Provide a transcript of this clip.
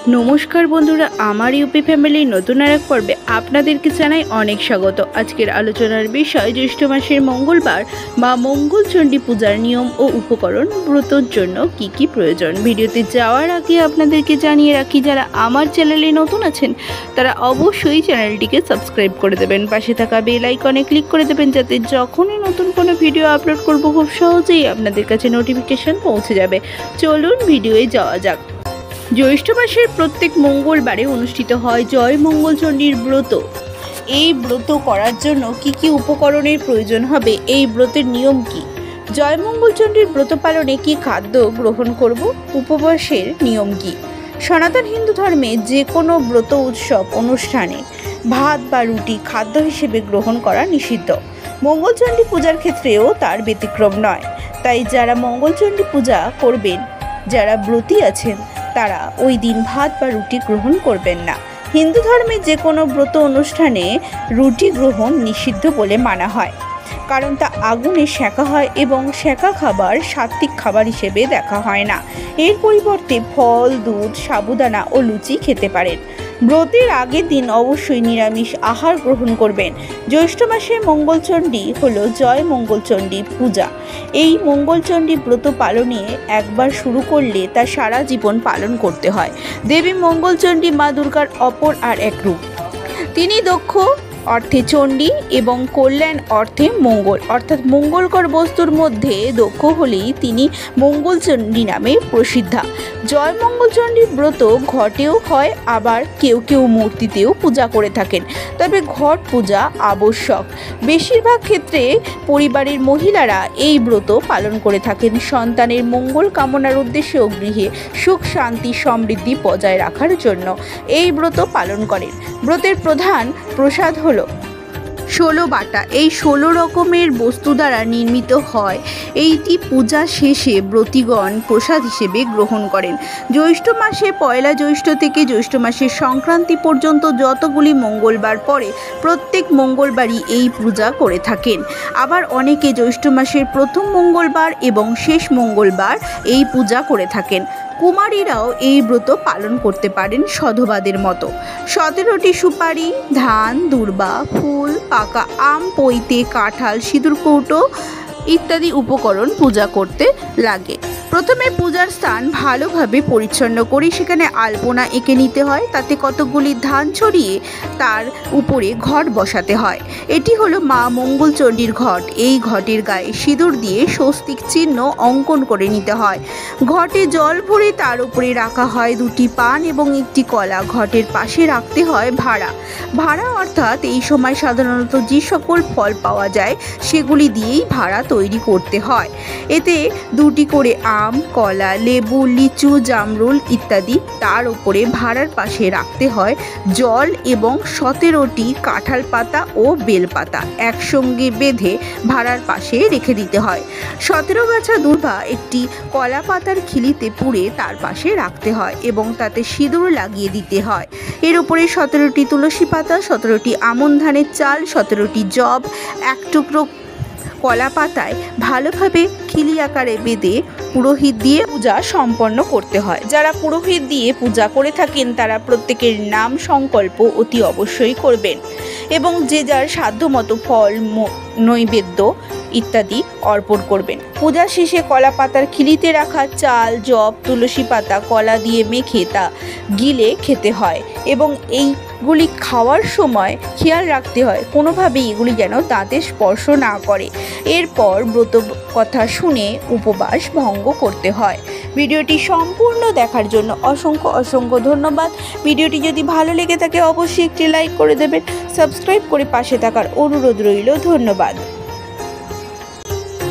नमस्कार बंधुरा आमार यूपी फैमिली नतून आरेक पर्वे आपनादेरके जानाई अनेक स्वागत। आजकेर आलोचनार विषय ज्येष्ठ मासेर मंगलबार मा मंगलचंडी पूजार नियम और उपकरण व्रतर जन्य की की प्रयोजन। भिडियोते जाओयार आगे आपनादेरके जानिये राखी जारा आमार चैनेले नतून आछेन तारा अवश्यई चैनेलटिके सबस्क्राइब करे देबेन, पाशे थाका बेल आइकने क्लिक करे देबेन जाते जखोनी नतून कोनो भिडियो आपलोड करब खूब सहजेई आपनादेर काछे नोटिफिकेशन पौंछे जाबे। चलुन भिडियोए जाओया जाक। ज्येष्ठ मासेर प्रत्येक मंगलबारे अनुष्ठित हय जय मंगलचंडीर व्रत। এই ব্রত করার জন্য কি কি উপকরণের প্রয়োজন হবে, এই ব্রতের নিয়ম কি, জয় মঙ্গলচন্ডীর ব্রত পালনে কি খাদ্য গ্রহণ করব, উপবাসের নিয়ম কি। সনাতন হিন্দু ধর্মে যে কোনো ব্রত উৎসব অনুষ্ঠানে ভাত বা রুটি খাদ্য হিসেবে গ্রহণ করা নিষিদ্ধ। মঙ্গলচন্ডী পূজার ক্ষেত্রেও তার ব্যতিক্রম নয়। তাই যারা মঙ্গলচন্ডী পূজা করবেন, যারা ব্রতী আছেন তারা ওই দিন ভাত বা রুটি গ্রহণ করবেন না। হিন্দু ধর্মে যে কোনো ব্রত অনুষ্ঠানে রুটি গ্রহণ নিষিদ্ধ বলে মানা হয়, কারণ তা আগুনে সেঁকা হয় এবং সেঁকা খাবার সাত্ত্বিক খাবার হিসেবে দেখা হয় না। এর পরিবর্তে ফল, দুধ, সাবুদানা ও লুচি খেতে পারেন। ব্রতের আগের দিন অবশ্যই নিরামিষ আহার গ্রহণ করবেন। জ্যৈষ্ঠ মাসে মঙ্গলচণ্ডী হলো জয় মঙ্গলচণ্ডী পূজা। এই মঙ্গলচণ্ডী ব্রত পালনে একবার শুরু করলে তা সারা জীবন পালন করতে হয়। দেবী মঙ্গলচণ্ডী মা দুর্গার অপর আর এক রূপ। তিনি দক্ষ অর্থে চণ্ডী এবং কল্যাণ অর্থে মঙ্গল, অর্থাৎ মঙ্গলকর বস্তুর মধ্যে দক্ষ হলেই তিনি মঙ্গলচণ্ডী নামে প্রসিদ্ধা। জয় মঙ্গলচণ্ডী ব্রত ঘটেও হয়, আবার কেউ কেউ মূর্তিতেও পূজা করে থাকেন, তবে ঘট পূজা আবশ্যক। বেশিরভাগ ক্ষেত্রে পরিবারের মহিলারা এই ব্রত পালন করে থাকেন সন্তানের মঙ্গল কামনার উদ্দেশ্যে ও গৃহে সুখ শান্তি সমৃদ্ধি বজায় রাখার জন্য এই ব্রত পালন করেন। ব্রতের প্রধান প্রসাদ হলো 16 বাটা। এই 16 রকমের বস্তু দ্বারা নির্মিত হয়। এইটি পূজা শেষে ব্রতীগণ প্রসাদ হিসেবে গ্রহণ করেন। জ্যৈষ্ঠ মাসে পয়লা জ্যৈষ্ঠ থেকে জ্যৈষ্ঠ মাসের সংক্রান্তি পর্যন্ত যতগুলি মঙ্গলবার পড়ে প্রত্যেক মঙ্গলবারই এই পূজা করে থাকেন। আবার অনেকে জ্যৈষ্ঠ মাসের প্রথম মঙ্গলবার এবং শেষ মঙ্গলবার এই পূজা করে থাকেন। কুমারীরাও এই ব্রত পালন করতে পারেন সধবাদের মতো। 17টি সুপারি, ধান, দূর্বা, ফুল, পাকা আম, পৈতে, কাঁঠাল, সিঁদুর কৌটো ইত্যাদি উপকরণ পূজা করতে লাগে। প্রথমে পূজার স্থান ভালোভাবে পরিচ্ছন্ন করে সেখানে আলপনা এঁকে নিতে হয়, তাতে কতকগুলি ধান ছড়িয়ে তার উপরে ঘট বসাতে হয়। এটি হলো মা মঙ্গলচণ্ডীর ঘট। এই ঘটের গায়ে সিঁদুর দিয়ে স্বস্তিক চিহ্ন অঙ্কন করে নিতে হয়। ঘটে জল ভরে তার উপরে রাখা হয় 2টি পান এবং 1টি কলা। ঘটের পাশে রাখতে হয় ভাড়া। ভাড়া অর্থাৎ এই সময় সাধারণত যে সকল ফল পাওয়া যায় সেগুলি দিয়েই ভাড়া তৈরি করতে হয়। এতে 2টি করে আম, কলা, লেবু, লিচু, জামরুল ইত্যাদি। তার উপরে ভাড়ার পাশে রাখতে হয় জল এবং 17টি কাঁঠাল পাতা ও বেলপাতা একসঙ্গে বেঁধে ভাড়ার পাশে রেখে দিতে হয়। 17 গাছা দূর্বা একটি কলা পাতার খিলিতে পুড়ে তার পাশে রাখতে হয় এবং তাতে সিঁদুর লাগিয়ে দিতে হয়। এর উপরে 17টি তুলসী পাতা, 17টি আমন ধানের চাল, 17টি জব এক টুকরো কলা পাতায় ভালোভাবে খিলি আকারে বেঁধে পুরোহিত দিয়ে পূজা সম্পন্ন করতে হয়। যারা পুরোহিত দিয়ে পূজা করে থাকেন তারা প্রত্যেকের নাম সংকল্প অতি অবশ্যই করবেন এবং যে যার সাধ্যমতো ফল, নৈবেদ্য ইত্যাদি অর্পণ করবেন। পূজা শেষে কলা পাতার খিলিতে রাখা চাল, জব, তুলসী পাতা কলা দিয়ে মেখে তা গিলে খেতে হয় এবং এইগুলি খাওয়ার সময় খেয়াল রাখতে হয় কোনোভাবেই এগুলি যেন দাঁতে স্পর্শ না করে। এরপর ব্রত কথা শুনে উপবাস ভঙ্গ করতে হয়। ভিডিওটি সম্পূর্ণ দেখার জন্য অসংখ্য অসংখ্য ধন্যবাদ। ভিডিওটি যদি ভালো লেগে থাকে অবশ্যই একটি লাইক করে দেবেন, সাবস্ক্রাইব করে পাশে থাকার অনুরোধ রইল। ধন্যবাদ।